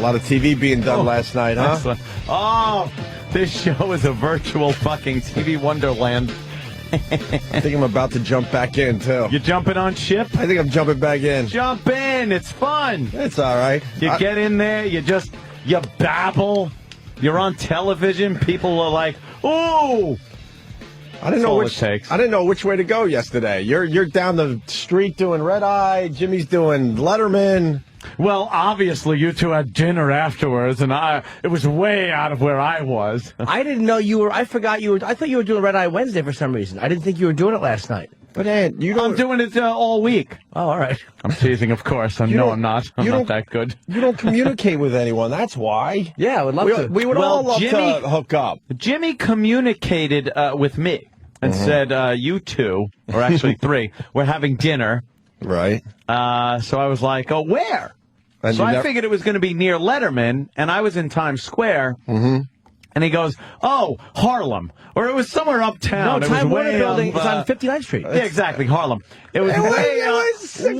lot of TV being done last night, huh? Oh, this show is a virtual fucking TV wonderland. I think I'm about to jump back in, too. You jumping on ship? I think I'm jumping back in. Jump in. It's fun. It's all right. You get in there. You babble. You're on television. People are like, ooh. I didn't know which way to go yesterday. You're down the street doing Red Eye. Jimmy's doing Letterman. Well, obviously, you two had dinner afterwards, and it was way out of where I was. I didn't know you were. I forgot you were. I thought you were doing Red Eye Wednesday for some reason. I didn't think you were doing it last night. But Ant, I'm doing it all week. Oh, all right. I'm teasing, of course. No, I'm not. I'm not that good. You don't communicate with anyone. That's why. Yeah, I would love to. We would all love to hook up. Jimmy communicated with me and said, you two, or actually three, we're having dinner. Right. So I was like, oh, where? And so I figured it was going to be near Letterman, and I was in Times Square. Mm-hmm. And he goes, oh, Harlem. Or it was somewhere uptown. No, Time Warner Building is on 59th Street. Yeah, exactly, Harlem. It was six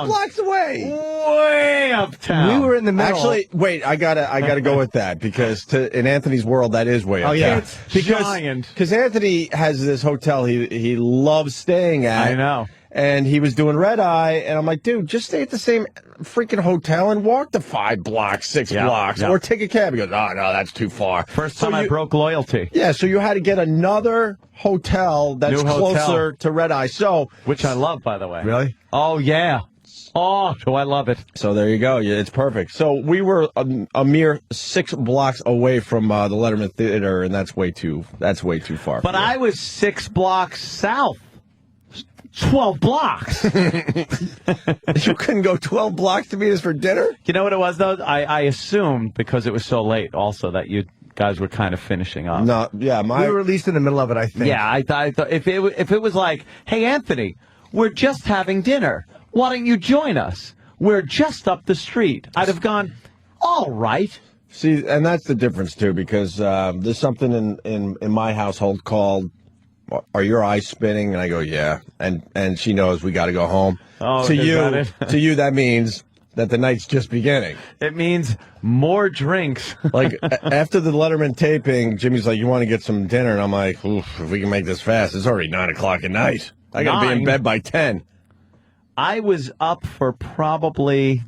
blocks away. Way uptown. We were in the middle. Actually, wait, I gotta go with that, because in Anthony's world, that is way uptown. Oh, yeah. It's giant. Because Anthony has this hotel he loves staying at. I know. And he was doing Red Eye, and I'm like, dude, just stay at the same freaking hotel and walk the 5 blocks, 6 blocks, or take a cab. He goes, oh, no, that's too far. First time I broke loyalty. Yeah, so you had to get another hotel that's closer to Red Eye. Which I love, by the way. Really? Oh, yeah. Oh, do I love it. So there you go. Yeah, it's perfect. So we were a mere 6 blocks away from the Letterman Theater, and that's way too far. But I was 6 blocks south. 12 blocks. You couldn't go 12 blocks to meet us for dinner? You know what it was, though? I assumed, because it was so late, also, that you guys were kind of finishing up. No, yeah. We were at least in the middle of it, I think. Yeah, I thought if it was like, hey, Anthony, we're just having dinner. Why don't you join us? We're just up the street. I'd have gone, all right. See, and that's the difference, too, because there's something in my household called, are your eyes spinning? And I go, yeah. And she knows we got to go home. Oh, to you, that means that the night's just beginning. It means more drinks. Like, after the Letterman taping, Jimmy's like, you want to get some dinner? And I'm like, oof, if we can make this fast, it's already 9 o'clock at night. I got to be in bed by 10. I was up for probably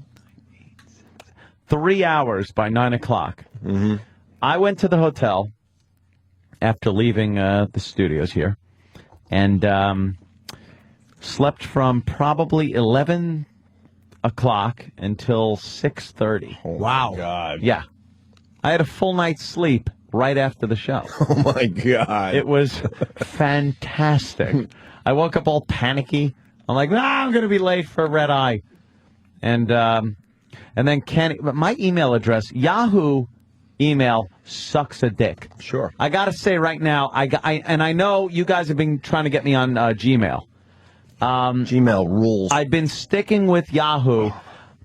3 hours by 9 o'clock. Mm-hmm. I went to the hotel after leaving the studios here, and slept from probably 11 o'clock until 6:30. Oh, wow. God. Yeah. I had a full night's sleep right after the show. Oh, my God. It was fantastic. I woke up all panicky. I'm like, I'm going to be late for Red Eye. And then Kenny, my email address, Yahoo email sucks a dick. Sure. I got to say right now, I know you guys have been trying to get me on Gmail. Gmail rules. I've been sticking with Yahoo.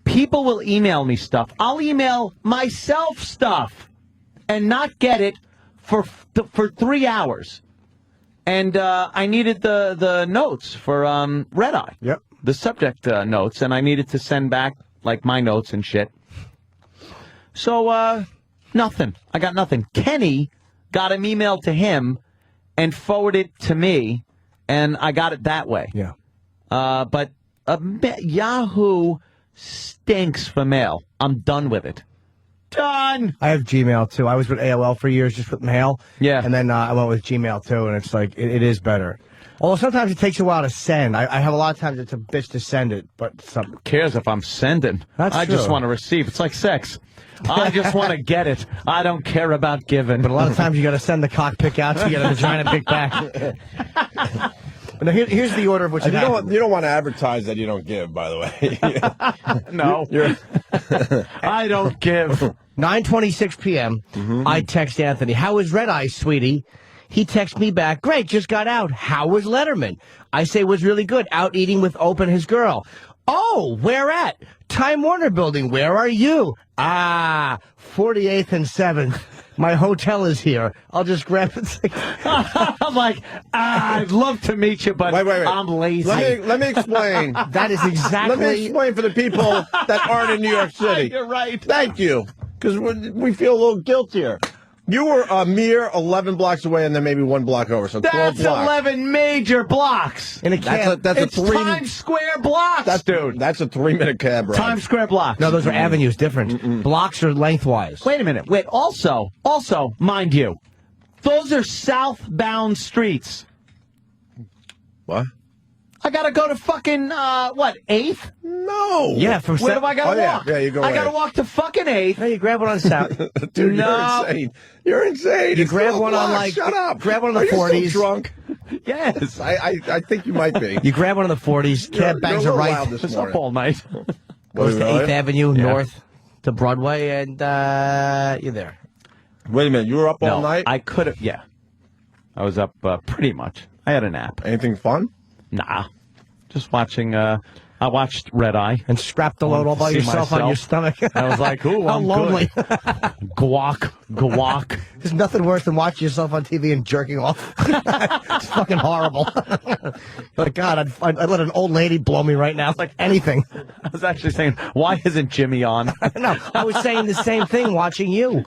People will email me stuff. I'll email myself stuff and not get it for 3 hours. And I needed the notes for Red Eye. Yep. The subject notes, and I needed to send back like my notes and shit. So, nothing. I got nothing. Kenny got an email to him and forwarded it to me, and I got it that way. Yeah. But Yahoo stinks for mail. I'm done with it. Done. I have Gmail, too. I was with AOL for years, just with mail. Yeah. And then I went with Gmail, too, and it's like, it is better. Although sometimes it takes a while to send. I have a lot of times it's a bitch to send it, but Who cares if I'm sending? I just want to receive. It's like sex. I just want to get it. I don't care about giving. But a lot of times you got to send the cock pick out to get a vagina pick back. But now here's the order of what you don't want to advertise that you don't give, by the way. No. I don't give. 9:26 p.m. Mm-hmm. I text Anthony, how was Red Eye, sweetie? He texts me back, great, just got out. How was Letterman? I say, was really good. Out eating with Opie and his girl. Oh, where at? Time Warner Building. Where are you? 48th and 7th. My hotel is here. I'll just grab it. I'm like, I'd love to meet you, but Wait. I'm lazy. Let me explain. That is exactly. Let me explain for the people that aren't in New York City. You're right. Thank you, because we feel a little guiltier. You were a mere 11 blocks away, and then maybe 1 block over, so 12 That's blocks. 11 major blocks. In a cab. That's It's a 3. Times Square blocks, dude. That's a 3-minute cab ride. Times Square blocks. No, those are avenues different. Blocks are lengthwise. Wait a minute. Wait. Also, mind you, those are southbound streets. What? I gotta go to fucking 8th? No. Yeah, from Where do I gotta walk? Yeah, you go. I gotta walk to fucking 8th. No, you grab one on South. Dude, No. you're insane. You're insane. You It's grab 12 one on, blocks. like- Shut up. grab one on the Are you 40s. still drunk? Yes. I think you might be. You grab one of the 40s. Cab bangs you're are a little right. loud this It's up morning. all night. Goes to 8th Avenue north to Broadway, and you're there. Wait a minute. You were up all No, night? I could have. Yeah, I was up pretty much. I had a nap. Anything fun? Nah, just watching. I watched Red Eye. And strap the load all by See yourself on your myself. stomach. I was like, ooh, How I'm lonely. good. Guac. There's nothing worse than watching yourself on TV and jerking off. It's fucking horrible. But God, I'd let an old lady blow me right now. Like anything. I was actually saying, why isn't Jimmy on? No, I was saying the same thing watching you.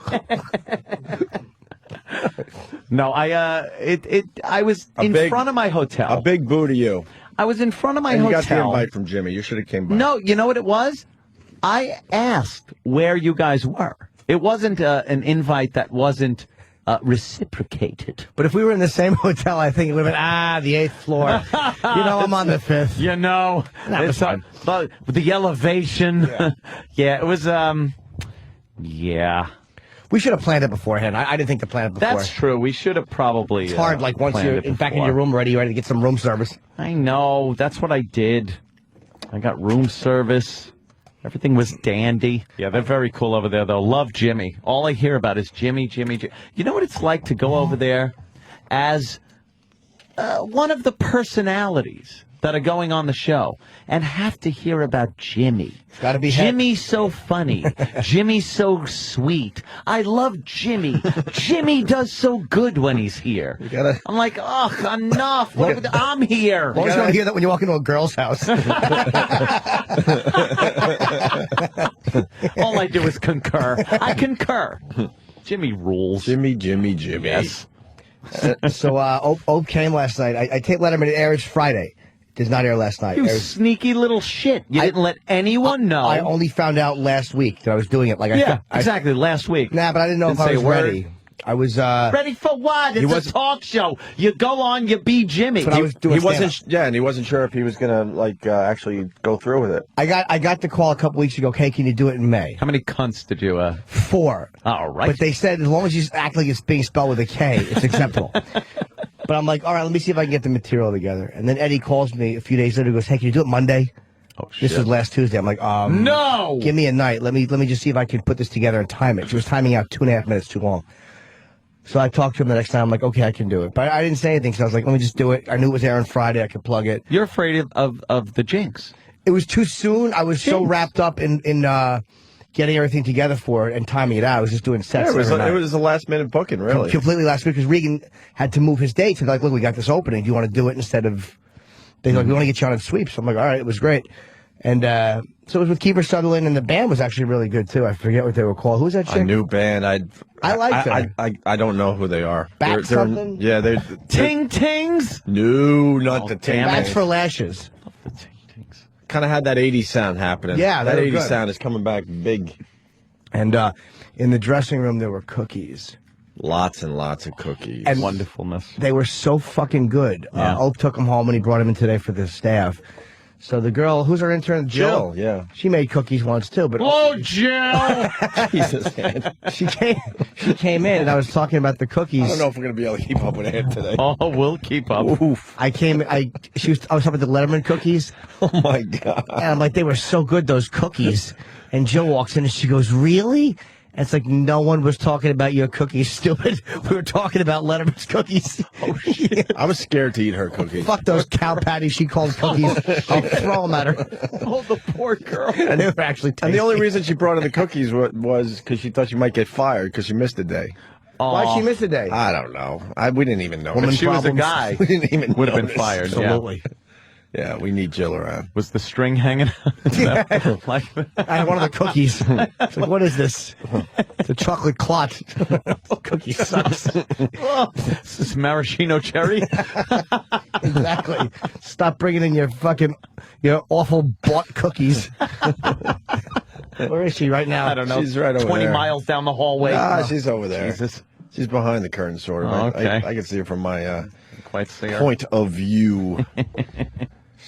No, I was in front of my hotel. A big boo to you. I was in front of my And you hotel. got the invite from Jimmy. You should have came by. No, you know what it was? I asked where you guys were. It wasn't an invite that wasn't reciprocated. But if we were in the same hotel, I think it would have been, the 8th floor. I'm on the 5th. You know, That was fun. but the elevation. Yeah, it was. Yeah, We should have planned it beforehand. I didn't think to plan it before. that's true. We should have probably. It's hard, like, once planned you're it back in before. your room ready to get some room service. I know. That's what I did. I got room service. Everything was dandy. Yeah, they're very cool over there, though. Love Jimmy. All I hear about is Jimmy. You know what it's like to go over there as one of the personalities that are going on the show and have to hear about Jimmy. Gotta be Jimmy's so funny. Jimmy's so sweet. I love Jimmy. Jimmy does so good when he's here. gotta- I'm like, ugh, enough. I'm here. Always going to hear that when you walk into a girl's house. All I do is concur. I concur. Jimmy rules. Jimmy. Yes. So Ope came last night. I taped Letterman. It airs Friday. It does not air last night. You It airs- sneaky little shit. You didn't let anyone know. I only found out last week that I was doing it. Like yeah, exactly. Last week. Nah, but I didn't know Didn't if I say was a word. ready. I was. Ready for what? It's wasn't- a talk show. You go on, you be Jimmy. But I was doing He wasn't. stand-up. Yeah, and he wasn't sure if he was gonna actually go through with it. I got the call a couple weeks ago. Hey, can you do it in May? How many cunts did you? 4. All right. But they said as long as you act like it's being spelled with a K, it's acceptable. But I'm like, all right, let me see if I can get the material together. And then Eddie calls me a few days later. Goes, hey, can you do it Monday? Oh shit. This was last Tuesday. I'm like, No. give me a night. Let me just see if I can put this together and time it. She was timing out 2.5 minutes too long. So I talked to him the next time. I'm like, okay, I can do it. But I didn't say anything because I was like, let me just do it. I knew it was airing Friday. I could plug it. You're afraid of the jinx. It was too soon. I was so Jinx. wrapped up in getting everything together for it and timing it out. I was just doing sets. Yeah, it every night. was a last minute booking, really. Completely last week because Regan had to move his dates. And they're like, look, we got this opening. Do you want to do it instead of? They're like, we want to get you on in sweeps. I'm like, all right, it was great. And so it was with Kiefer Sutherland, and the band was actually really good too. I forget what they were called. Who's that chick? A new band. I like her. I don't know who they are. Bat something? Yeah, they're Ting tings. No, not Oh, the damn ting. it. That's for Lashes. The ting tings. Kind of had that 80s sound happening. Yeah, they that were 80s good. sound is coming back big. And in the dressing room, there were cookies. Lots and lots of cookies. And Wonderfulness. they were so fucking good. Yeah. Ope took them home and he brought them in today for the staff. So the girl, who's our intern, Jill? Yeah. She made cookies once too, but Oh, Jill. Jesus, man. she came in and I was talking about the cookies. I don't know if we're going to be able to keep up with Ed today. Oh, we'll keep up. Oof. I was talking about the Letterman cookies, Oh, my God. and I'm like, they were so good, those cookies. And Jill walks in and she goes, really? And it's like, no one was talking about your cookies, stupid. We were talking about Letterman's cookies. Oh, shit. I was scared to eat her cookies. Fuck those cow patties she called cookies. I'll throw them at her. Oh, the poor girl. And they were actually tasty. And the only reason she brought in the cookies was because she thought she might get fired because she missed a day. Why'd she miss a day? I don't know. We didn't even know. If she was a guy, we didn't even would have been notice. fired. Absolutely. Yeah, we need Jill around. Was the string hanging out? Like, I had one of the cookies. It's like, what is this? It's a chocolate clot. Cookie sucks. oh, this is maraschino cherry. Exactly. Stop bringing in your awful bought cookies. Where is she right now? I don't know. She's right over 20 there. miles down the hallway. She's over there. Jesus. She's behind the curtain, sort of. Oh, okay. I can see her from my Quite see her. point of view.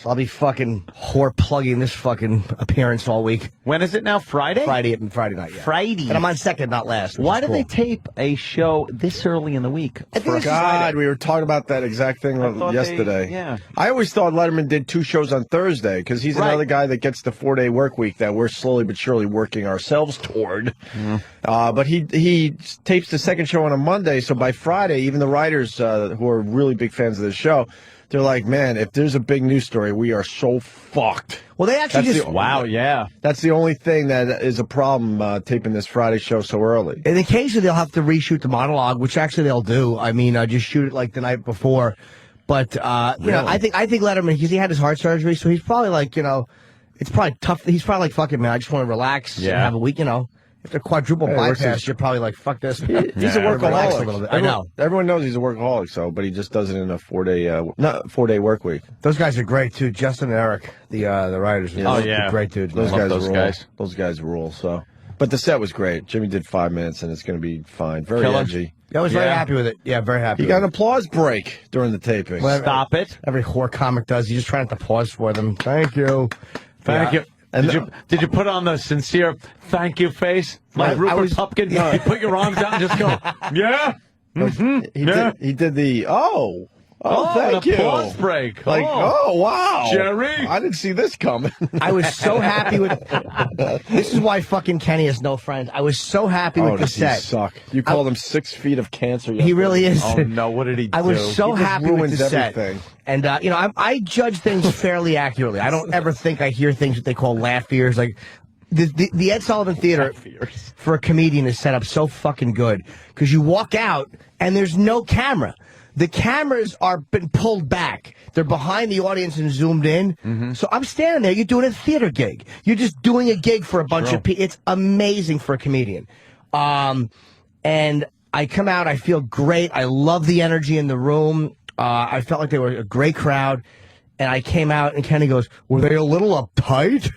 I'll be fucking whore plugging this fucking appearance all week. When is it now? Friday? Friday night, yeah. Friday. And I'm on second, not last. Why do they tape a show this early in the week? I think God, we were talking about that exact thing yesterday. Yeah. I always thought Letterman did 2 shows on Thursday because he's another guy that gets the 4-day work week that we're slowly but surely working ourselves toward. But he tapes the second show on a Monday, so by Friday, even the writers who are really big fans of the show, they're like, man, if there's a big news story, we are so fucked. Well, they actually Wow, yeah. That's the only thing that is a problem taping this Friday show so early. And occasionally they'll have to reshoot the monologue, which actually they'll do. I mean, just shoot it like the night before. But you know, I think Letterman, because he had his heart surgery, so he's probably like, it's probably tough. He's probably like, fuck it, man, I just want to relax and have a week, If they're quadruple bypass, you're probably like, fuck this. He's a workaholic. A little bit. I know. Everyone knows he's a workaholic, but he just does it in a 4-day work week. Those guys are great too. Justin and Eric, the writers. Yeah. Great dudes. Those man. guys those rule. guys. Those guys rule. So, but the set was great. Jimmy did 5 minutes, and it's going to be fine. Very Killer. edgy. I was very happy with it. Yeah, very happy. He got an applause break during the taping. Well, Stop it. Every whore comic does. You just try not to pause for them. Thank you. Thank you. And Did you put on the sincere thank you face like Rupert Pupkin? Yeah. You put your arms out and just go, yeah. He did the thank an you. applause break. Like, oh wow, Jerry. I didn't see this coming. I was so happy with. This is why fucking Kenny has no friends. I was so happy with the does he set. suck. You called him 6 feet of cancer. He really is. Oh no, what did he do? I was so He just happy with the ruins set. everything. And I judge things fairly accurately. I don't ever think I hear things that they call laugh ears. Like the Ed Sullivan Theater for a comedian is set up so fucking good because you walk out and there's no camera. The cameras are been pulled back. They're behind the audience and zoomed in. So I'm standing there. You're doing a theater gig. You're just doing a gig for a bunch of people. It's amazing for a comedian. And I come out. I feel great. I love the energy in the room. I felt like they were a great crowd. And I came out and Kenny goes, were they a little uptight?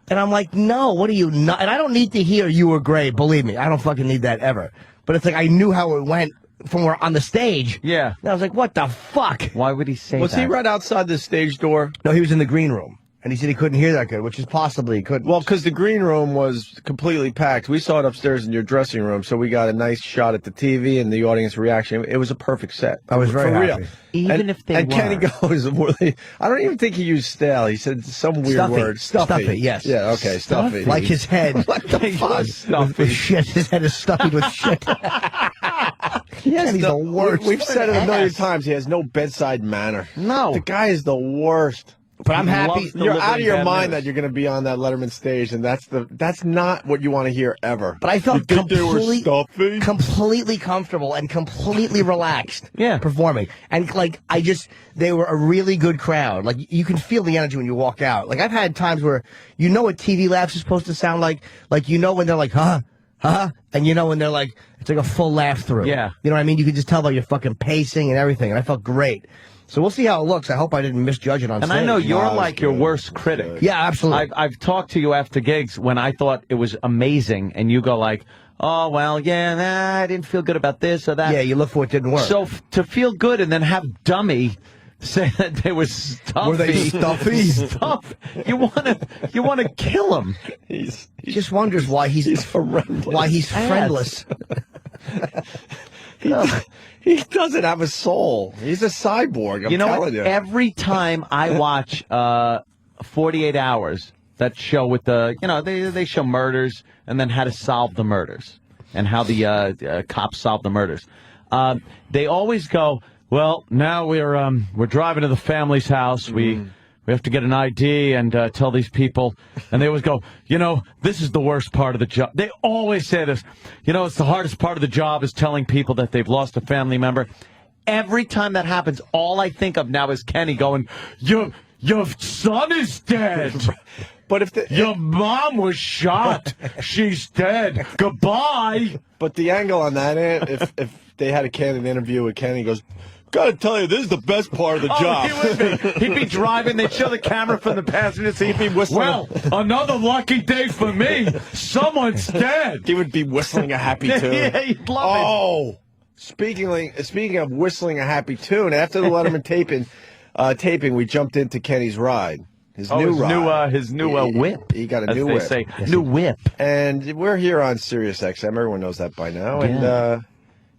And I'm like, no, what are you not? And I don't need to hear you were great. Believe me, I don't fucking need that ever. But it's like I knew how it went from where on the stage. Yeah. And I was like, what the fuck? Why would he say Was that? he right outside the stage door? No, he was in the green room. And he said he couldn't hear that good, which is possibly he couldn't. Well, because the green room was completely packed. We saw it upstairs in your dressing room, so we got a nice shot at the TV and the audience reaction. It was a perfect set. I was very For happy. real. Even if they and were. Kenny goes, I don't even think he used stale. He said some weird Stuffy. word. Stuffy, yes. Yeah, okay, stuffy. Like his head. What the fuck? Stuffy. With shit. His head is stuffy with shit. Yes, he's the worst. We've said it a million times. He has no bedside manner. No. The guy is the worst. But I'm happy. Loves You're out of your delivering bad mind news. that you're going to be on that Letterman stage, and that's not what you want to hear ever. But I felt you think they were stuffy? completely comfortable and completely relaxed performing. And, they were a really good crowd. Like, you can feel the energy when you walk out. Like, I've had times where you know what TV laughs are supposed to sound like. Like, you know when they're like, huh? And you know when they're like, it's like a full laugh through. Yeah. You know what I mean? You can just tell by your fucking pacing and everything. And I felt great. So we'll see how it looks. I hope I didn't misjudge it on stage. And I know you're like your good. worst critic. Yeah, absolutely. I've talked to you after gigs when I thought it was amazing, and you go like, oh, well, I didn't feel good about this or that. Yeah, you look for what didn't work. So to feel good and then have Dummy say that they were stuffy. Were they stuffy? Stuff. You want to kill him. He just wonders why he's horrendous. Why he's friendless. He doesn't have a soul. He's a cyborg. I'm telling you. Every time I watch 48 Hours, that show with the, they show murders and then how to solve the murders and how the cops solve the murders. They always go, well, now we're driving to the family's house. We we have to get an ID and tell these people. And they always go, this is the worst part of the job. They always say this. It's the hardest part of the job is telling people that they've lost a family member. Every time that happens, all I think of now is Kenny going, your son is dead. But if your mom was shot, she's dead. Goodbye. But the angle on that, if they had a candid interview with Kenny, he goes, gotta tell you, this is the best part of the job. He would be. He'd be driving. They'd show the camera from the passenger seat. He'd be whistling. Well, another lucky day for me. Someone's dead. He would be whistling a happy tune. Yeah, he'd love it. Oh, speaking of whistling a happy tune, after the Letterman taping, we jumped into Kenny's ride. His new whip. He got a as new they whip. Say. New whip. And we're here on Sirius XM. Everyone knows that by now. Yeah.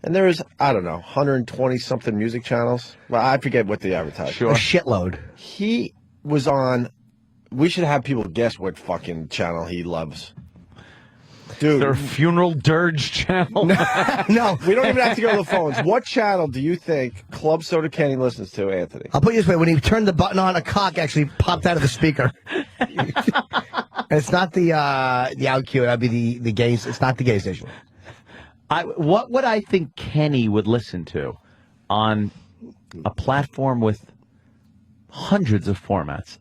And there's, I don't know, 120-something music channels. Well, I forget what they advertise. Sure. A shitload. He was on, we should have people guess what fucking channel he loves. Dude. Their funeral dirge channel. No, we don't even have to go to the phones. What channel do you think Club Soda Kenny listens to, Anthony? I'll put it this way. When he turned the button on, a cock actually popped out of the speaker. And it's not the out cue. That'd be the gay. It's not the gay station. What would I think Kenny would listen to on a platform with hundreds of formats?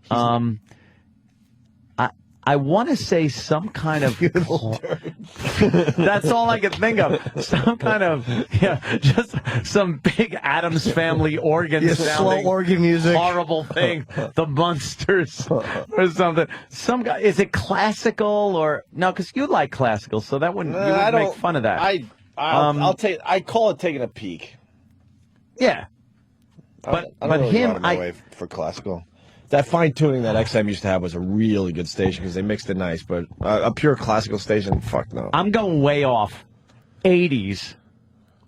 I want to say some kind of... That's all I can think of. Some kind of, just some big Addams Family organ sounding, slow organ music. Horrible thing. The Munsters or something. Some guy, is it classical or... No, because you like classical, so that wouldn't, you wouldn't make fun of that. I call it taking a peek. Yeah. I don't really go out of my way for classical. That fine tuning that XM used to have was a really good station because they mixed it nice, but a pure classical station, fuck no. I'm going way off. 80s.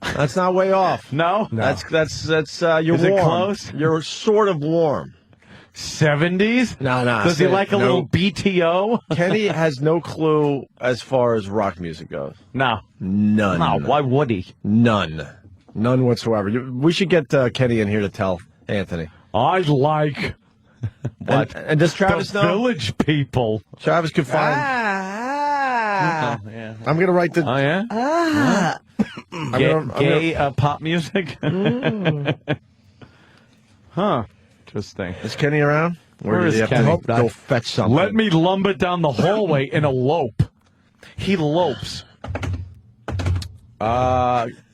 That's not way off. No? That's you're Is warm. it close? You're sort of warm. 70s? No. Does he like a little BTO? Kenny has no clue as far as rock music goes. No. None. No, why would he? None whatsoever. We should get Kenny in here to tell Anthony. I like... What? And does Travis the know? Village People. Travis could find... Yeah. I'm going to write the... Oh, yeah? Gay pop music? Huh. Interesting. Is Kenny around? Where is Kenny? Go fetch something. Let me lumber down the hallway in a lope. He lopes.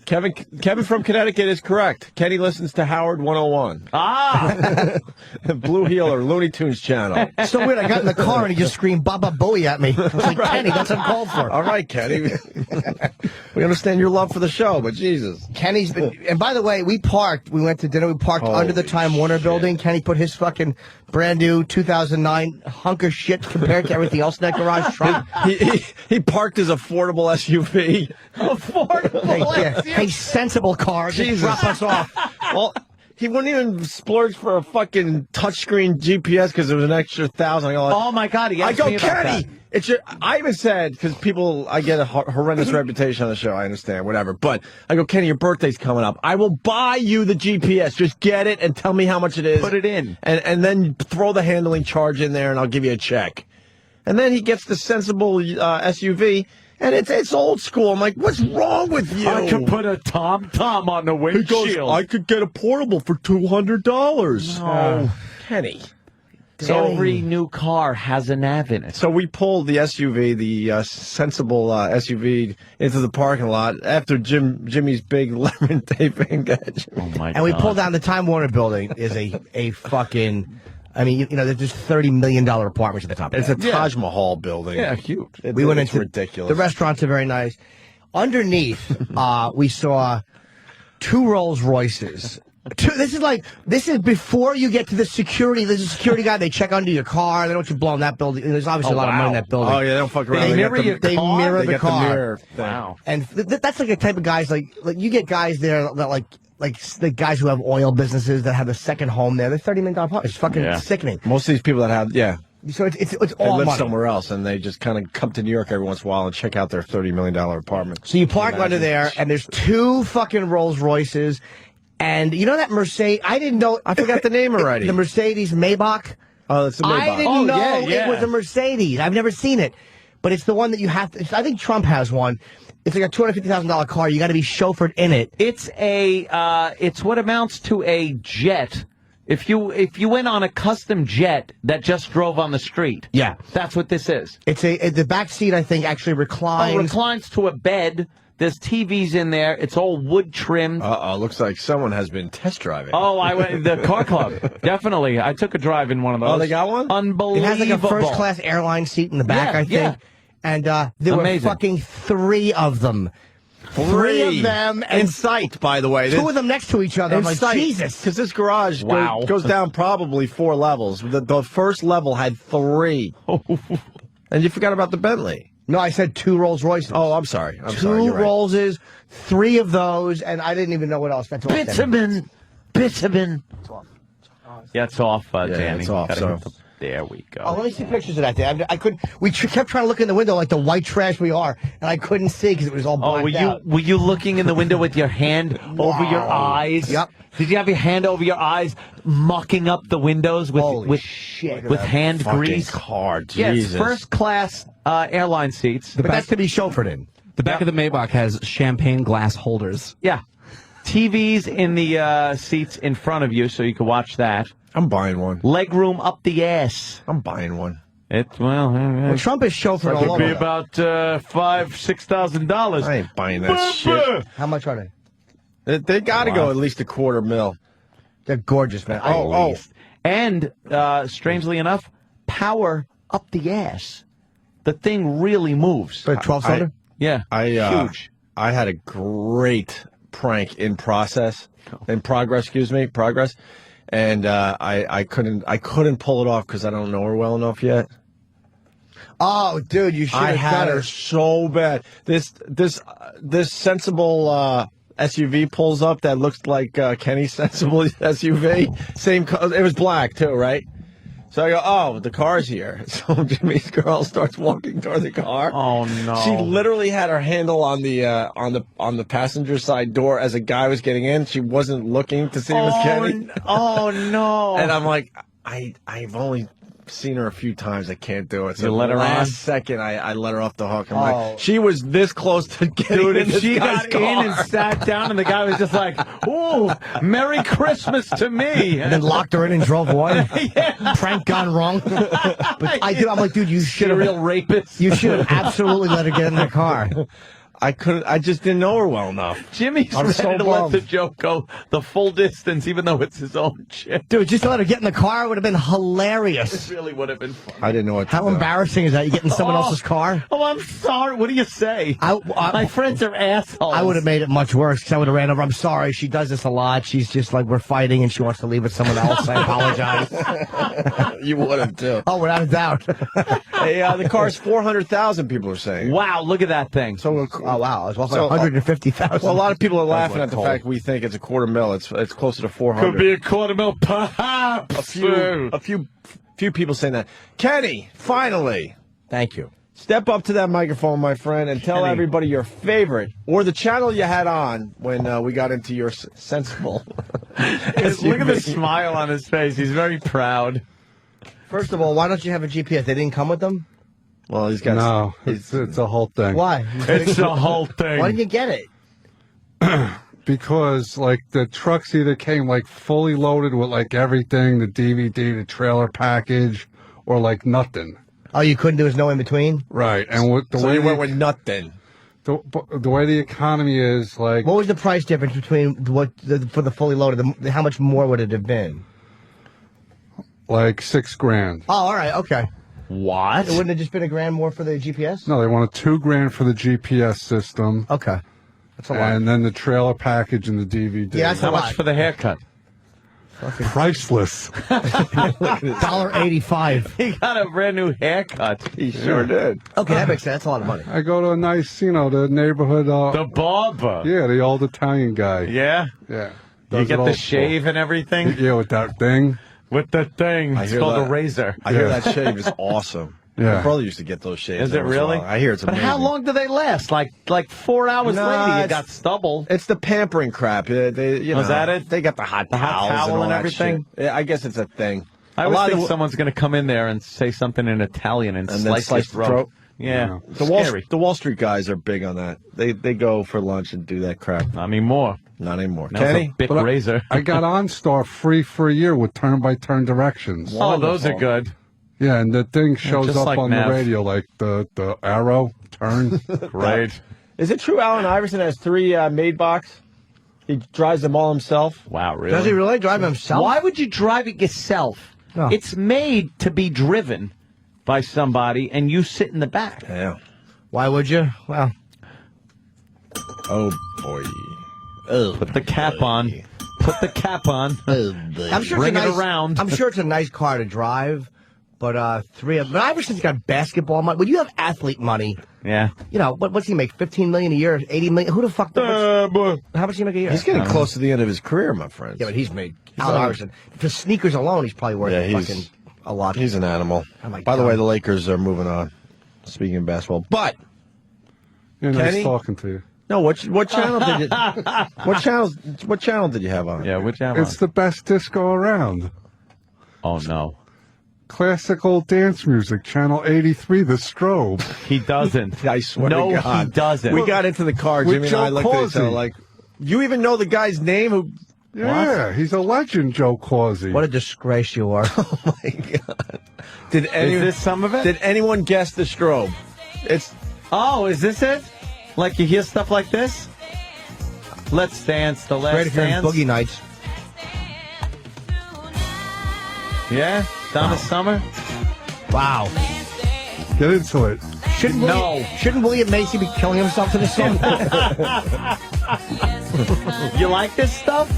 Kevin from Connecticut is correct. Kenny listens to Howard 101. Blue Heel or Looney Tunes channel. So weird. I got in the car and he just screamed Baba Booey at me. I was like, Kenny, that's uncalled for. All right, Kenny. We understand your love for the show, but Jesus. Kenny's been... And by the way, we went to dinner. We parked under the Time Warner building. Kenny put his fucking brand new 2009 hunk of shit compared to everything else in that garage truck. He parked his affordable SUV. Affordable Hey, sensible car. Just drop us off. Well, he wouldn't even splurge for a fucking touchscreen GPS because it was an extra $1,000. Oh my God! He asked me about Kenny, that. I even said, because I get a horrendous reputation on the show, I understand, whatever. But I go, Kenny, your birthday's coming up. I will buy you the GPS. Just get it and tell me how much it is. Put it in. And then throw the handling charge in there and I'll give you a check. And then he gets the sensible SUV. And it's old school. I'm like, what's wrong with you? I could put a Tom on the windshield. He goes, I could get a portable for $200. No. Kenny. So every new car has a nav in it. So we pulled the SUV, the sensible SUV, into the parking lot after Jimmy's big lemon taping. Oh my God! And we pulled down the Time Warner building. Is a fucking... I mean, there's just $30 million apartments at the top of It's a Taj Mahal building. Yeah, huge. We went into ridiculous. The restaurants are very nice. Underneath, we saw 2 Rolls Royces. This is before you get to the security. There's a security guy. They check under your car. They don't want you blow in that building. There's obviously a lot of money in that building. Oh yeah, they don't fuck around. They mirror your They car? mirror the get car. The mirror thing. Wow. And that's like a type of guys like you get guys there that like the guys who have oil businesses that have a second home there. They're $30 million apartments. It's fucking sickening. Most of these people that have So it's they all live money. somewhere else, and they just kind of come to New York every once in a while and check out their $30 million apartment. So you park under there, and there's 2 fucking Rolls Royces, and you know that Mercedes? I didn't know. I forgot the name already. The Mercedes Maybach. Oh, it's a Maybach. I didn't know yeah. it was a Mercedes. I've never seen it. But it's the one that you have to... I think Trump has one. It's like a $250,000 car. You got to be chauffeured in it. It's it's what amounts to a jet. If you went on a custom jet that just drove on the street. Yeah. That's what this is. It's the back seat, I think, actually reclines. Oh, reclines to a bed. There's TVs in there. It's all wood trimmed. Looks like someone has been test driving. Oh, I went the car club. Definitely. I took a drive in one of those. Oh, they got one? Unbelievable. It has like a first-class airline seat in the back, I think. Yeah. And there Amazing. were fucking 3 of them. 3 of them. And in sight, by the way. 2 of them next to each other. I'm like, Jesus. Because this garage Wow. goes down probably 4 levels. The first level had 3. And you forgot about the Bentley. No, I said 2 Rolls Royces. Oh, I'm sorry. 2 you're right. Rollses, 3 of those, and I didn't even know what else. That's all. Bitumen. Yeah, it's off, Danny. it's off, Gotta so. hit the- There we go. Oh, let me see pictures of that day. I couldn't. We kept trying to look in the window like the white trash we are, and I couldn't see because it was all blacked out. Were you looking in the window with your hand over your eyes? Yep. Did you have your hand over your eyes, mucking up the windows with Holy with shit. with hand Fucking grease? car, Yes, Jesus. first class airline seats. But that's to be chauffeured in. The back of the Maybach has champagne glass holders. Yeah, TVs in the seats in front of you, so you can watch that. I'm buying one. Leg room up the ass. I'm buying one. Well, Trump is chauffeured all Could over. be about $5,000-$6,000. I ain't buying that shit. How much are they? They got to go at least $250,000. They're gorgeous, man. And strangely enough, power up the ass. The thing really moves. For a 12-cylinder? Yeah, huge. I had a great prank in progress, and I couldn't pull it off because I don't know her well enough yet. Oh, dude, you should I have had done her it. so bad. This sensible SUV pulls up that looks like Kenny's sensible SUV. Same color. It was black too, right? So I go, oh, the car's here. So Jimmy's girl starts walking toward the car. Oh no! She literally had her handle on the passenger side door as a guy was getting in. She wasn't looking to see it was Kenny. Oh no! And I'm like, I've only seen her a few times. I can't do it. So You let her last on? second, I let her off the hook. I'm Oh. like, she was this close to getting Dude, in and this she guy's got car. in and sat down, and the guy was just like, "Ooh, Merry Christmas to me." And then locked her in and drove away. Prank gone wrong. But I'm like, dude, you should have. Serial rapist. You should have absolutely let her get in the car. I couldn't. I just didn't know her well enough. Jimmy's I'm ready so to let bummed. the joke go the full distance, even though it's his own chick. Dude, just to let her get in the car would have been hilarious. It really would have been fun. I didn't know what to How do. embarrassing is that? You get in someone else's car? Oh, I'm sorry. What do you say? I- My friends are assholes. I would have made it much worse because I would have ran over. I'm sorry. She does this a lot. She's just like, we're fighting and she wants to leave with someone else. I apologize. You would have too. Oh, without a doubt. Hey, the car's 400,000. People are saying. Wow, look at that thing. So, Oh, wow. I was off So, 150,000. well, a lot of people are laughing at the cold. fact we think it's $250,000. It's closer to 400. Could be a $250,000, perhaps. a few people saying that. Kenny, finally, Thank you. step up to that microphone, my friend, and tell Kenny. everybody your favorite or the channel you had on when we got into your sensible. Look at the smile on his face. He's very proud. First of all, why don't you have a GPS? They didn't come with them? Well, he's got. No, it's a whole thing. Why? It's the whole thing. Why didn't you get it? Because like the trucks either came like fully loaded with like everything, the DVD, the trailer package, or like nothing. Oh, you couldn't? There was no in between? Right, and with the So way you went with nothing. the way the economy is, like What was the price difference between for the fully loaded? How much more would it have been? like $6,000. Oh, all right. Okay. What? It wouldn't have just been $1,000 more for the GPS? No, they wanted $2,000 for the GPS system, Okay. That's a lot. and then the trailer package and the DVD. Yeah, that's How a lot. much for the haircut? priceless. $1.85. He got a brand new haircut. He sure did. Okay, that makes sense. That's a lot of money. I go to a nice, the neighborhood. The barber. Yeah, the old Italian guy. Yeah? Yeah. You Does get it the all shave and everything? Yeah, with that thing. With the thing. I It's hear called that. a razor. I hear Yeah. that shave is awesome. Yeah. My brother used to get those shaves. Is it every once in a really? while. I hear it's But amazing. how long do they last? Like 4 hours Nah, later, you it's- got stubble. It's the pampering crap. They, Was that it? The hot The hot towels towel all and that everything? shit. Yeah, I guess it's a thing. I always think someone's going to come in there and say something in Italian and slice your throat. Yeah, the Wall Street guys are big on that. They go for lunch and do that crap. Not anymore. Not anymore. Now Kenny? Bic razor. I got OnStar free for a year with turn-by-turn directions. Oh, those are good. Yeah, and the thing shows up like on Nav. the radio, like the arrow, turn. Great. Is it true Allen Iverson has 3 Maybachs? He drives them all himself? Wow, really? Does he really drive himself? Why would you drive it yourself? No. It's made to be driven by somebody, and you sit in the back. Yeah. Why would you? Well. Oh, boy. Oh, Put the cap on. Put the cap on. oh boy. I'm sure Bring it's it around. I'm sure it's a nice car to drive, but 3 of. But Iverson's got basketball money. When you have athlete money, Yeah. you know what's he make? $15 million a year, $80 million. Who the fuck? How much does he make a year? He's getting close to the end of his career, my friend. Yeah, but he's made Allen Iverson for sneakers alone. He's probably worth fucking a lot. He's an animal. Oh, my By the God. way, the Lakers are moving on. Speaking of basketball, but Yeah, nice Kenny? talking to you. no, what channel did you? What channel did you have on? Yeah, which one? It's the best disco around. Oh, no. Classical dance music, channel 83, the strobe. He doesn't. I swear no, to God. he doesn't. We got into the car, With Jimmy and I Joe looked at each other Corsey. like, you even know the guy's name? Who? Yeah, he's a legend, Joe Corsey. What a disgrace you are. Oh my God! Did Is this some of it? Did anyone guess the strobe? It's Oh, is this it? Like you hear stuff like this? Let's Dance, The Last Great if you're in Dance. Boogie Nights. Yeah? Donna Summer? Wow. Get into it. Shouldn't William Macy be killing himself to this song? You like this stuff?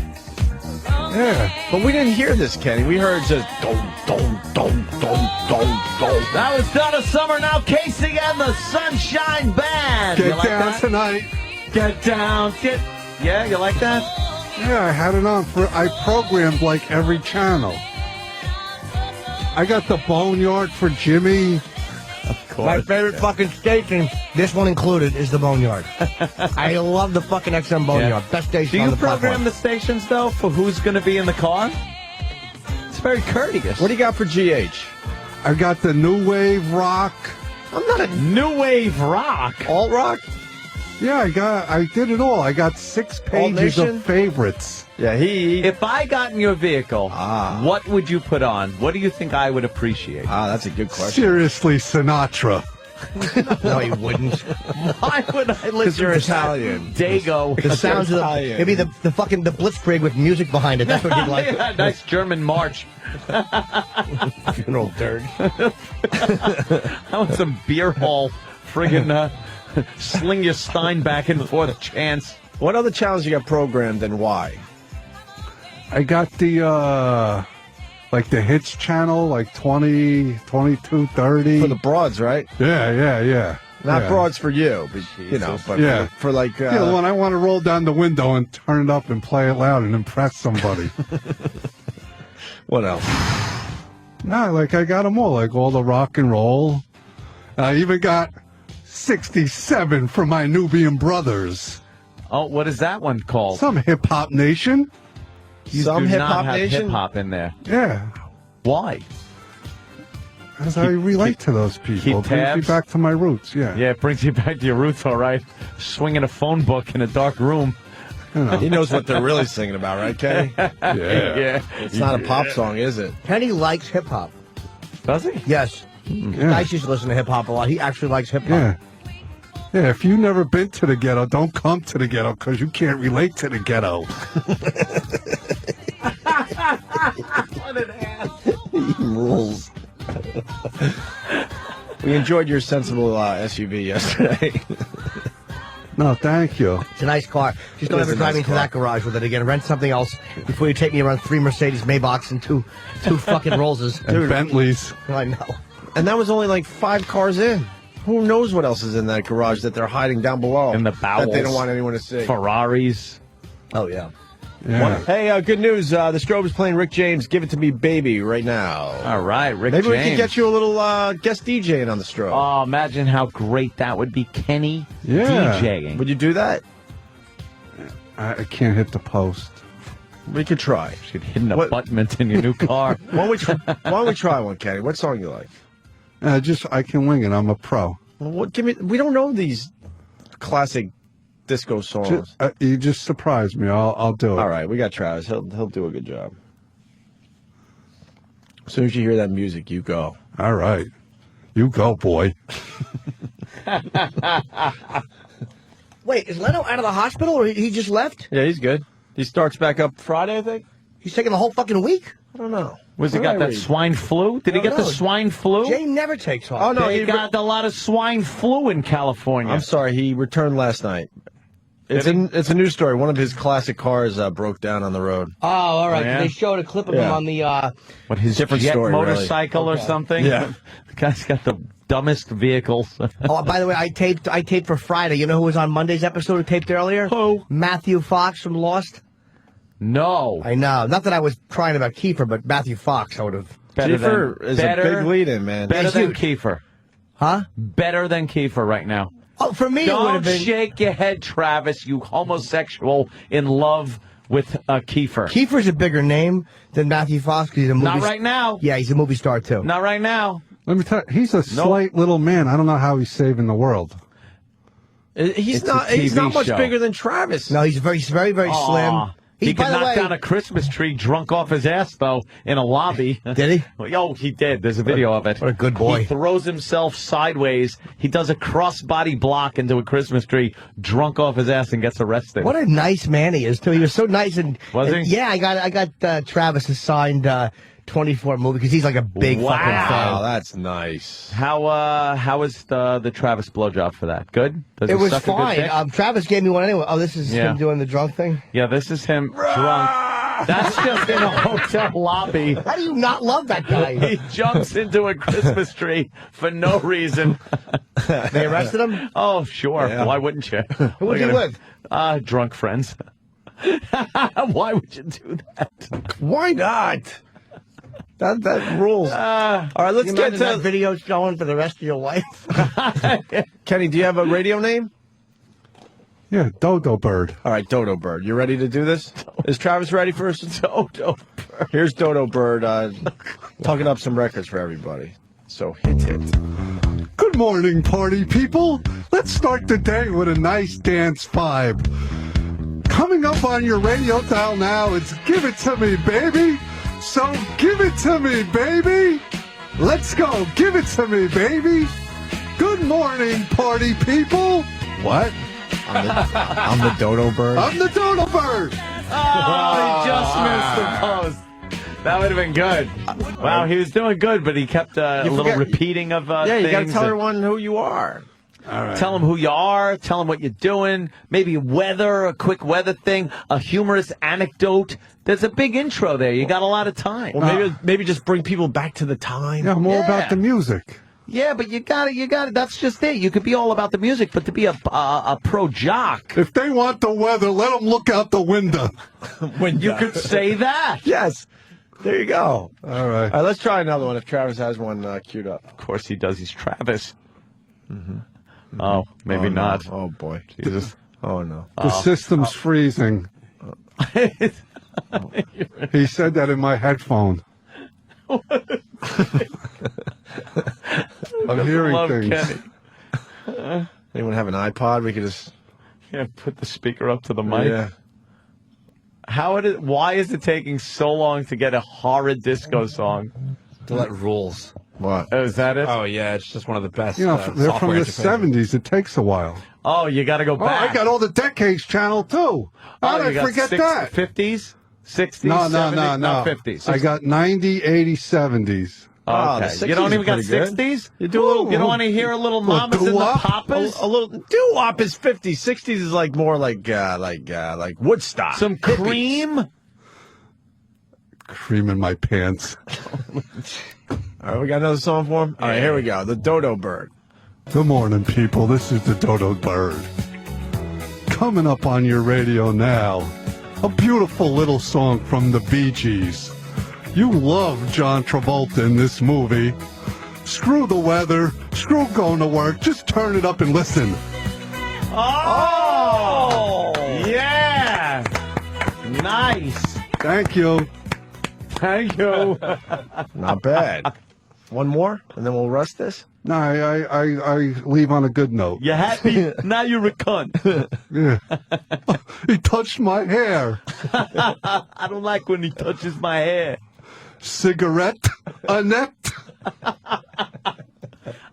Yeah. but we didn't hear this, Kenny. We heard just dom dom dom dom dom dom. That was Donna Summer, now Casey and the Sunshine Band. Get you like down that? tonight. Get down. Yeah, you like that? Yeah, I had it on I programmed like every channel. I got the Boneyard for Jimmy. My favorite fucking station, this one included, is the Boneyard. I love the fucking XM Boneyard. Yeah. Best station Do on you the program platform. the stations, though, for who's going to be in the car? It's very courteous. What do you got for GH? I got the New Wave Rock. I'm not a New Wave Rock? alt rock. Yeah, I did it all. I got 6 pages Nation? of favorites. Yeah, If I got in your vehicle, Ah. what would you put on? What do you think I would appreciate? that's a good question. Seriously, Sinatra. No, you wouldn't. Why would I listen you're to Italian. Dago? The sounds of the, Italian. it'd be the fucking the Blitzkrieg with music behind it. That's what you'd like. Yeah, nice German march. Funeral dirt. I want some beer hall friggin' sling your stein back and forth chance. What other channels you got programmed and why? I got the like the hits channel, like 20, 22, 30. For the broads, right? Yeah. Not yeah. broads for you, but you know, but Yeah. for like Yeah, when I want to roll down the window and turn it up and play it loud and impress somebody. what else? No, like I got them all, like all the rock and roll. I even got 67 for my Nubian brothers. Oh, what is that one called? Some hip hop nation. You Some do hip not hop have nation. hip hop in there. Yeah. Why? As I relate to those people. keep It brings me tabs? back to my roots, yeah. Yeah, it brings you back to your roots, all right. Swinging a phone book in a dark room. You know. He knows what they're really singing about, right, Kenny? Yeah. It's not a pop song, is it? Kenny likes hip hop. Does he? Yes. Yeah. Dice used to listen to hip hop a lot. He actually likes hip hop. Yeah. Yeah, if you've never been to the ghetto, don't come to the ghetto because you can't relate to the ghetto. What an ass. Rules. We enjoyed your sensible SUV yesterday. No, thank you. It's a nice car. Just don't It is ever a drive nice me to car. that garage with it again. Rent something else before you take me around 3 Mercedes Maybachs and two fucking Rollses. And Bentleys. I know. And that was only like 5 cars in. Who knows what else is in that garage that they're hiding down below? In the That they bowels. don't want anyone to see. Ferraris. Oh, yeah. Yeah. Hey, good news. The Strobe is playing Rick James' Give It To Me Baby right now. All right, Rick Maybe James. we can get you a little guest DJing on the Strobe. Oh, imagine how great that would be, Kenny Yeah. DJing. Would you do that? I can't hit the post. We could try. She'd hidden abutment in your new car. Why don't we try one, Kenny? What song you like? I can wing it. I'm a pro. Well, we don't know these classic disco songs. You just surprised me. I'll do it. All right, we got Travis. He'll do a good job. As soon as you hear that music, you go. All right. You go, boy. Wait, is Leno out of the hospital or he just left? Yeah, he's good. He starts back up Friday, I think. He's taking the whole fucking week? I don't know. Was he got that swine flu? Did he get the swine flu? Jay never takes off. Oh, no, They got a lot of swine flu in California. I'm sorry, he returned last night. It's a news story. One of his classic cars broke down on the road. Oh, all right. Oh, yeah? They showed a clip of him on the... What, his different jet story, motorcycle really. or something? Yeah. The guy's got the dumbest vehicles. Oh, by the way, I taped for Friday. You know who was on Monday's episode who taped earlier? Who? Matthew Fox from Lost. No. I know. Not that I was crying about Kiefer, but Matthew Fox, I would have... Kiefer is a big lead-in, man. Better than Kiefer. Huh? Better than Kiefer right now. Oh, for me, it would have Don't been... shake your head, Travis, you homosexual in love with Kiefer. Kiefer's a bigger name than Matthew Fox because he's a movie... Not right now. Yeah, he's a movie star, too. Not right now. Let me tell you, he's a slight little man. I don't know how he's saving the world. He's It's a not much show. bigger than Travis. No, he's very, very slim. He by could the knock way- down a Christmas tree drunk off his ass, though, in a lobby. Did he? Oh, he did. There's a video of it. What a good boy. He throws himself sideways. He does a cross-body block into a Christmas tree, drunk off his ass, and gets arrested. What a nice man he is, too. He was so nice. Was he? Yeah, I got Travis signed 24 movie because he's like a big fucking Wow, fan. that's nice. How was the Travis blowjob for that? Good? Does It he was suck a good dick? fine. Travis gave me one anyway. Oh, this is Yeah. him doing the drunk thing? Yeah, this is him drunk. That's just in a hotel lobby. How do you not love that guy? He jumps into a Christmas tree for no reason. They arrested him? Oh, sure. Yeah. Why wouldn't you? Who was he with? Drunk friends. Why would you do that? Why not? That rules. All right, let's You get imagine to that video's going for the rest of your life? Kenny. Do you have a radio name? Yeah, Dodo Bird. All right, Dodo Bird. You ready to do this? Is Travis ready for us? Dodo Bird. Here's Dodo Bird talking up some records for everybody. So hit it. Good morning, party people. Let's start the day with a nice dance vibe. Coming up on your radio dial now, it's Give It To Me, Baby. So give it to me, baby. Let's go. Give it to me, baby. Good morning, party people. What? I'm the Dodo Bird. I'm the Dodo Bird. Oh, he just missed the post. That would have been good. Wow, he was doing good, but he kept a little forget- repeating of Yeah, you got to things tell and- everyone who you are. All right. Tell them who you are. Tell them what you're doing. Maybe weather, a quick weather thing, a humorous anecdote. There's a big intro there. You got a lot of time. Well, maybe just bring people back to the time. Yeah, I'm all Yeah. about the music. Yeah, but you got it. That's just it. You could be all about the music, but to be a pro jock, If they want the weather, let them look out the window. When you could say that. Yes. There you go. All right. All right, let's try another one if Travis has one queued up. Of course he does. He's Travis. Oh, maybe Oh, no. not. Oh, boy. Jesus. Oh, no. The system's freezing. He said that in my headphone. I'm hearing Love things. Kenny. Anyone have an iPod? We could just... Yeah, put the speaker up to the mic. Yeah. Why is it taking so long to get a horrid disco song? That rules. What? Oh, is that it? Oh yeah, it's just one of the best. You know, they're from the software interfaces. 70s. It takes a while. Oh, you got to go Oh, back. I got all the decades channel, too. How did I forget that? 50s? 60s? No, 70s? no. 50s. I got 90, 80, 70s. Oh, Okay. the 60s You don't even are got pretty good. 60s? You do a little... You don't want to hear a little mamas and the doo-wop? papas? A little doo-wop is 50s. 60s is like more like Woodstock. Some Hippies. cream? Cream in my pants. All right, we got another song for him? All right, here we go. The Dodo Bird. Good morning, people. This is the Dodo Bird. Coming up on your radio now, a beautiful little song from the Bee Gees. You love John Travolta in this movie. Screw the weather, screw going to work, just turn it up and listen. Oh! Yeah! Nice. Thank you. Thank you. Not bad. One more, and then we'll rest this. No, I leave on a good note. You happy? Now you're a cunt. Yeah. He touched my hair. I don't like when he touches my hair. Cigarette, Annette.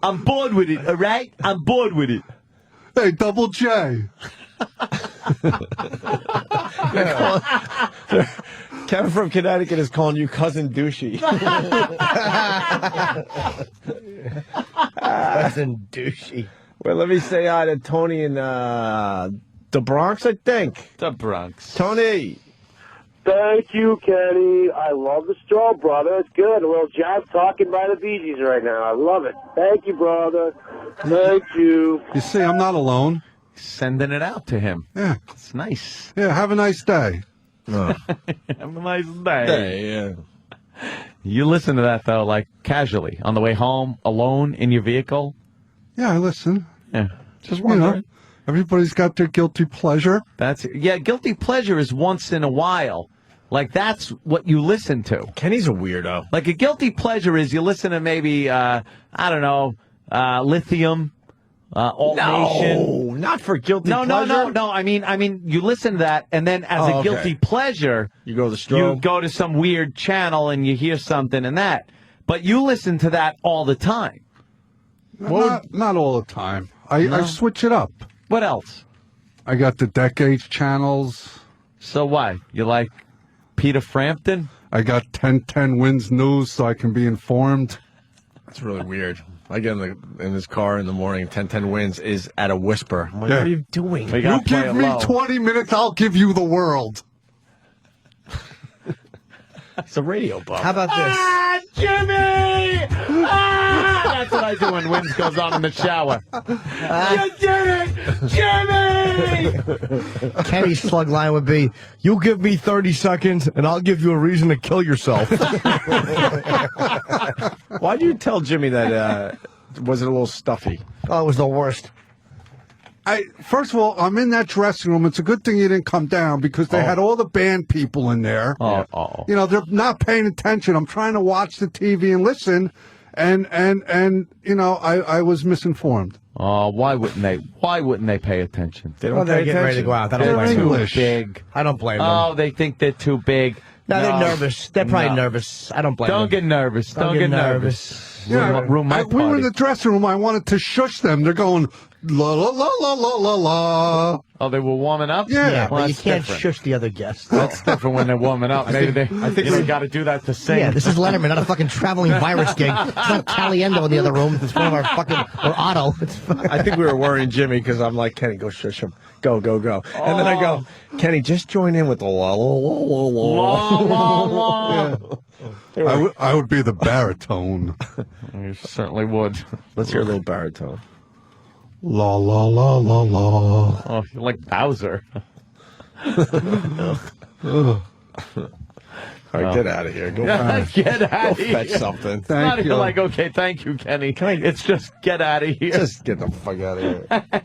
I'm bored with it, all right? I'm bored with it. Hey, Double J. Kevin from Connecticut is calling you cousin douchey. Cousin douchey. Well, let me say hi to Tony in the Bronx, I think. The Bronx. Tony. Thank you, Kenny. I love the straw, brother. It's good. A little jazz talking by the Bee Gees right now. I love it. Thank you, brother. Thank you. You see, I'm not alone. Sending it out to him. Yeah. It's nice. Yeah, have a nice day. Have a nice day. Yeah. You listen to that, though, like casually, on the way home, alone in your vehicle? Yeah, I listen. Yeah. Just You wondering. know, everybody's got their guilty pleasure. Yeah, guilty pleasure is once in a while. Like, that's what you listen to. Kenny's a weirdo. Like, a guilty pleasure is you listen to maybe, I don't know, Lithium, Alt Nation. No, not for guilty No, pleasure. no. I mean, you listen to that, and then as a okay. guilty pleasure, You go to the you strobe. go to some weird channel and you hear something and that. But you listen to that all the time. Not all the time. I switch it up. What else? I got the Decades channels. So why? You like Peter Frampton? I got 1010 Wins News so I can be informed. That's really weird. I get in his car in the morning, 1010 wins is at a whisper. I'm like, Yeah. what are you doing? We You gotta play give it me low. 20 minutes, I'll give you the world. It's a radio buff. How about this? Ah, Jimmy! Ah! That's what I do when Wins goes on in the shower. You did it! Jimmy! Kenny's slug line would be, you give me 30 seconds and I'll give you a reason to kill yourself. Why'd you tell Jimmy that was it a little stuffy? Oh, it was the worst. First of all, I'm in that dressing room. It's a good thing you didn't come down because they had all the band people in there. Oh. You know, they're not paying attention. I'm trying to watch the TV and listen, and you know, I was misinformed. Oh, why wouldn't they? Why wouldn't they pay attention? They Well, don't they're pay getting ready to attention. go out. I don't They're blame them. English. Big. I don't blame them. Oh, they think they're too big. No, they're nervous. They're probably No. nervous. I don't blame them. Don't get nervous. Don't get nervous. Room my we were in party. the dressing room. I wanted to shush them. They're going la la la la la la la. Oh, they were warming up? Yeah. Yeah, Well, but you that's can't different. shush the other guests. That's different when they're warming up. Maybe I think we got to do that to sing. Yeah, this is Letterman, not a fucking traveling virus gig. It's not Caliendo in the other room. It's one of our fucking, or Otto. It's I think we were worrying Jimmy because I'm like, Kenny, go shush him. Go. And then I go, Kenny, just join in with the la la la la la. La. I would be the baritone. You certainly would. Let's hear a little baritone. La la la la la. Oh, you're like Bowser. All right, get out of here. Go, Get out of go here. fetch something. It's not Thank even you. like, okay, thank you, Kenny. It's just get out of here. Just get the fuck out of here.